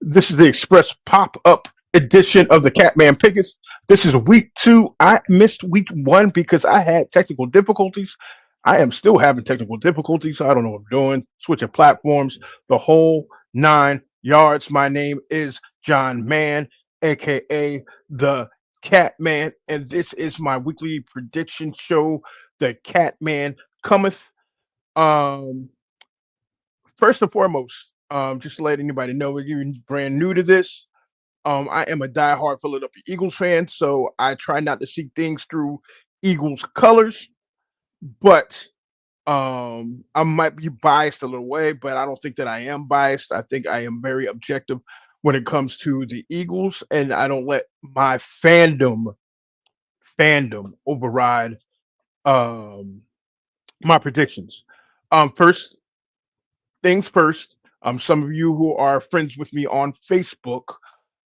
This is the Express pop-up edition of the Catman Pickets. This is week 2. I missed week 1 because I had technical difficulties. I am still having technical difficulties. So I don't know what I'm doing. Switching platforms, the whole 9 yards. My name is John Mann, aka the Catman, and this is my weekly prediction show, the Catman Cometh. Um, First and foremost, just to let anybody know if you're brand new to this, I am a diehard Philadelphia Eagles fan, so I try not to see things through Eagles colors, but I might be biased a little way, but I don't think that I am biased. I think I am very objective when it comes to the Eagles, and I don't let my fandom override um my predictions. First things first, some of you who are friends with me on Facebook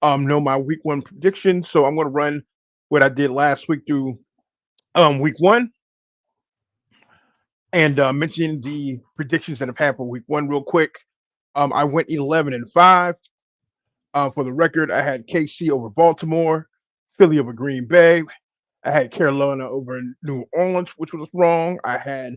know my week 1 prediction. So I'm going to run what I did last week through week 1 and mention the predictions that I've had for week 1 real quick. I went 11-5. For the record, I had KC over Baltimore, Philly over Green Bay. I had Carolina over New Orleans, which was wrong. I had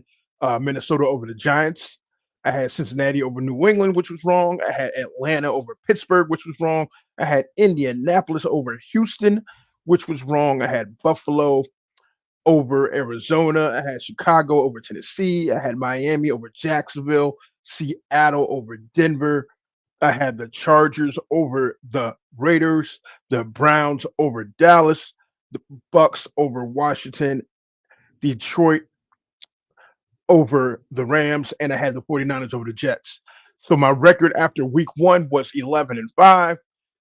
Minnesota over the Giants. I had Cincinnati over New England, which was wrong. I had Atlanta over Pittsburgh, which was wrong. I had Indianapolis over Houston, which was wrong. I had Buffalo over Arizona. I had Chicago over Tennessee. I had Miami over Jacksonville, Seattle over Denver. I had the Chargers over the Raiders, the Browns over Dallas, the Bucks over Washington, Detroit over the Rams, and I had the 49ers over the Jets. So my record after week 1 was 11-5,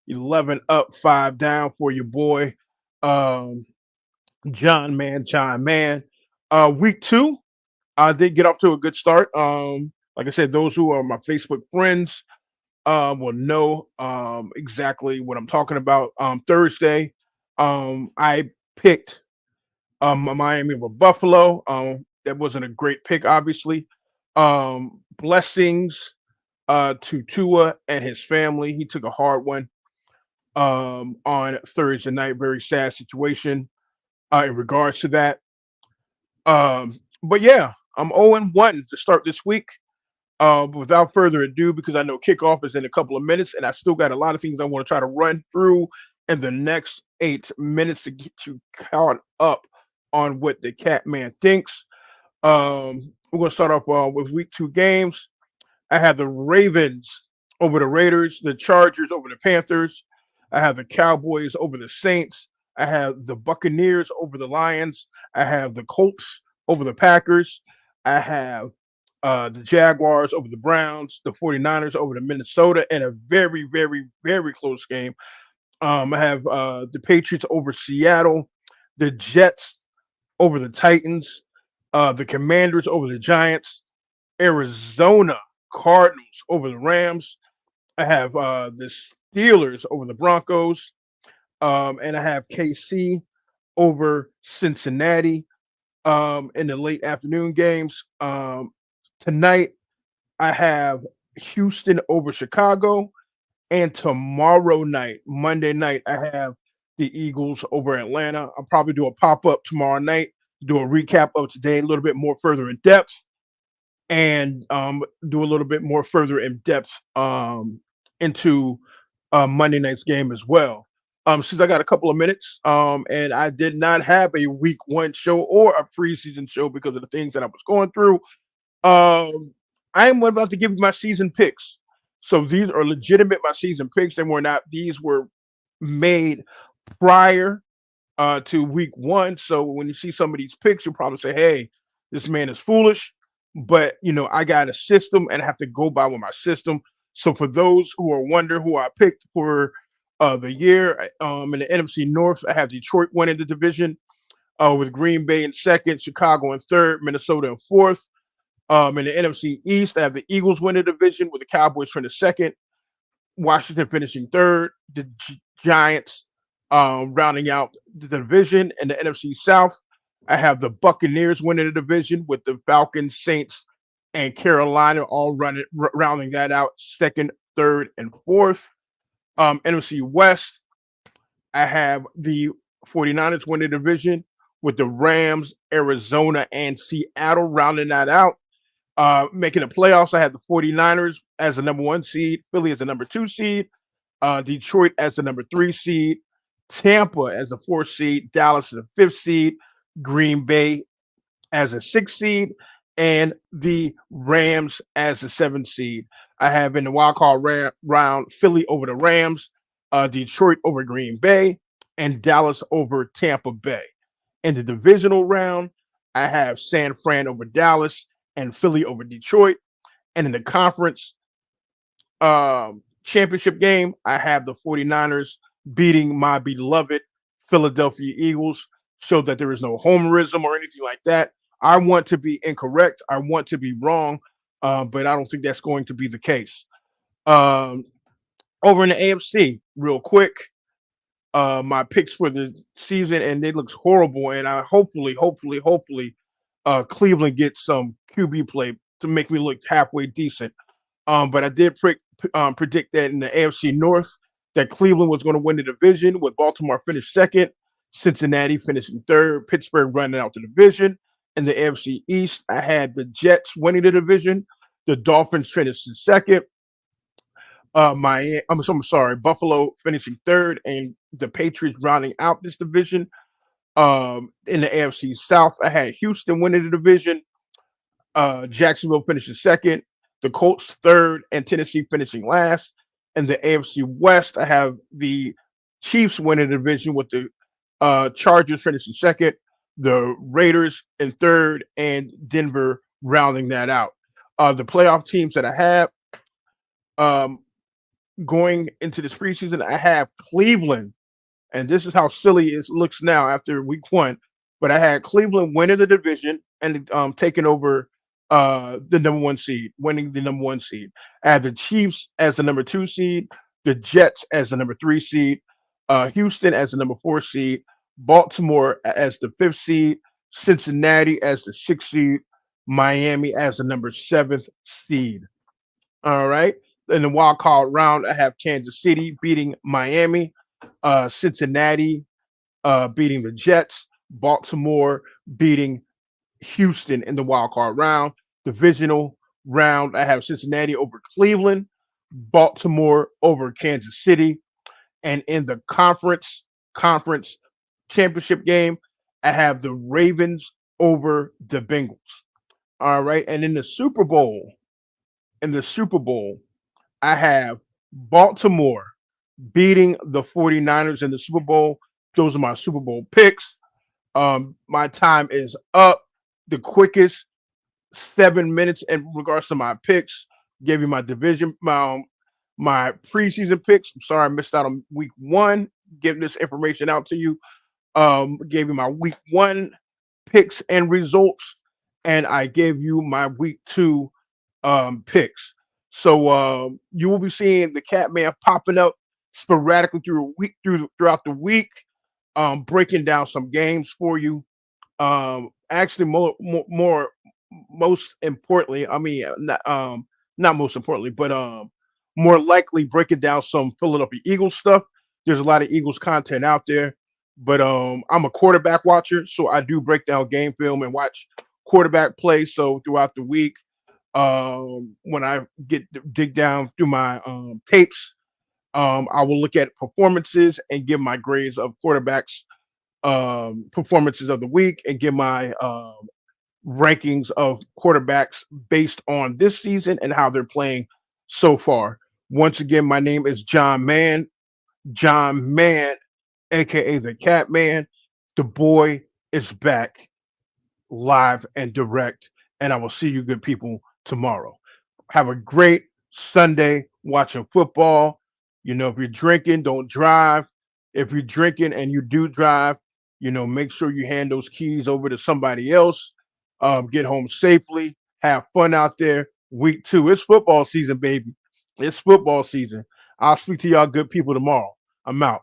11 up, 5 down for your boy, John Man. Week 2, I did get off to a good start. Like I said, those who are my Facebook friends will know exactly what I'm talking about. Thursday, I picked Miami over Buffalo. That wasn't a great pick, obviously. Blessings to Tua and his family. He took a hard one on Thursday night. Very sad situation in regards to that. But yeah, I'm 0-1 to start this week. Without further ado, because I know kickoff is in a couple of minutes, and I still got a lot of things I want to try to run through in the next 8 minutes to get you caught up on what the Catman thinks. We're going to start off with week 2 games. I have the Ravens over the Raiders, the Chargers over the Panthers. I have the Cowboys over the Saints. I have the Buccaneers over the Lions. I have the Colts over the Packers. I have the Jaguars over the Browns, the 49ers over the Minnesota, and a very, very, very close game. I have the Patriots over Seattle, the Jets over the Titans, the Commanders over the Giants, Arizona Cardinals over the Rams. I have the Steelers over the Broncos, and I have KC over Cincinnati in the late afternoon games. Tonight, I have Houston over Chicago, and tomorrow night, Monday night, I have the Eagles over Atlanta. I'll probably do a pop-up tomorrow night, do a recap of today, a little bit more further in depth, and do a little bit more further in depth into Monday night's game as well. Since I got a couple of minutes, and I did not have a week 1 show or a preseason show because of the things that I was going through, I am about to give you my season picks. So these are legitimate my season picks. They were not; these were made prior to week 1. So when you see some of these picks, you'll probably say, "Hey, this man is foolish." But I got a system, and I have to go by with my system. So for those who are wondering who I picked for the year, in the NFC North, I have Detroit winning the division, with Green Bay in second, Chicago in third, Minnesota in fourth. In the NFC East, I have the Eagles winning the division with the Cowboys finishing second, Washington finishing third, the Giants rounding out the division. In the NFC South, I have the Buccaneers winning the division with the Falcons, Saints, and Carolina all rounding that out second, third, and fourth. NFC West, I have the 49ers win the division with the Rams, Arizona, and Seattle rounding that out. Making the playoffs, I have the 49ers as the number one seed, Philly as the number two seed, Detroit as the number three seed, Tampa as the fourth seed, Dallas as the fifth seed, Green Bay as a sixth seed, and the Rams as the seventh seed. I have in the wild card round Philly over the Rams, Detroit over Green Bay, and Dallas over Tampa Bay. In the divisional round, I have San Fran over Dallas and Philly over Detroit. And in the conference championship game, I have the 49ers beating my beloved Philadelphia Eagles, so that there is no homerism or anything like that. I want to be incorrect. I want to be wrong, but I don't think that's going to be the case. Um, Over in the AFC, real quick, my picks for the season, and it looks horrible. And I hopefully, Cleveland gets some QB play to make me look halfway decent. But I did predict that in the AFC North that Cleveland was going to win the division, with Baltimore finished second, Cincinnati finishing third, Pittsburgh running out the division. In the AFC East, I had the Jets winning the division, the Dolphins finishing second, I'm sorry, Buffalo finishing third, and the Patriots rounding out this division. In the AFC South, I had Houston winning the division, Jacksonville finishing second, the Colts third, and Tennessee finishing last. In the AFC West, I have the Chiefs winning the division with the Chargers finishing second, the Raiders in third, and Denver rounding that out. The playoff teams that I have, um, going into this preseason, I have Cleveland, and this is how silly it looks now after week one. But I had Cleveland winning the division and taking over the number one seed, winning the number one seed. I had the Chiefs as the number two seed, the Jets as the number three seed, Houston as the number four seed, Baltimore as the fifth seed, Cincinnati as the sixth seed, Miami as the number seventh seed. All right. In the wild card round, I have Kansas City beating Miami, Cincinnati beating the Jets, Baltimore beating Houston in the wild card round. Divisional round, I have Cincinnati over Cleveland, Baltimore over Kansas City, and in the conference championship game, I have the Ravens over the Bengals. All right, and in the Super Bowl, I have Baltimore beating the 49ers in the Super Bowl. Those are my Super Bowl picks. My time is up. The quickest 7 minutes in regards to my picks. Gave you my division, my preseason picks. I'm sorry I missed out on week one. Giving this information out to you. Gave you my week one picks and results, and I gave you my week two picks. So you will be seeing the Catman popping up sporadically throughout the week, breaking down some games for you. Actually, most importantly, I mean, not most importantly, but more likely breaking down some Philadelphia Eagles stuff. There's a lot of Eagles content out there, but I'm a quarterback watcher, so I do break down game film and watch quarterback play. So throughout the week, when I dig down through my tapes, I will look at performances and give my grades of quarterbacks performances of the week, and give my rankings of quarterbacks based on this season and how they're playing so far. Once again, my name is John Mann, aka the Catman. The boy is back, live and direct, and I will see you good people tomorrow. Have a great Sunday watching football. You know, if you're drinking, don't drive. If you're drinking and you do drive, you know, make sure you hand those keys over to somebody else. Get home safely. Have fun out there. Week two, it's football season, baby. It's football season. I'll speak to y'all good people tomorrow. I'm out.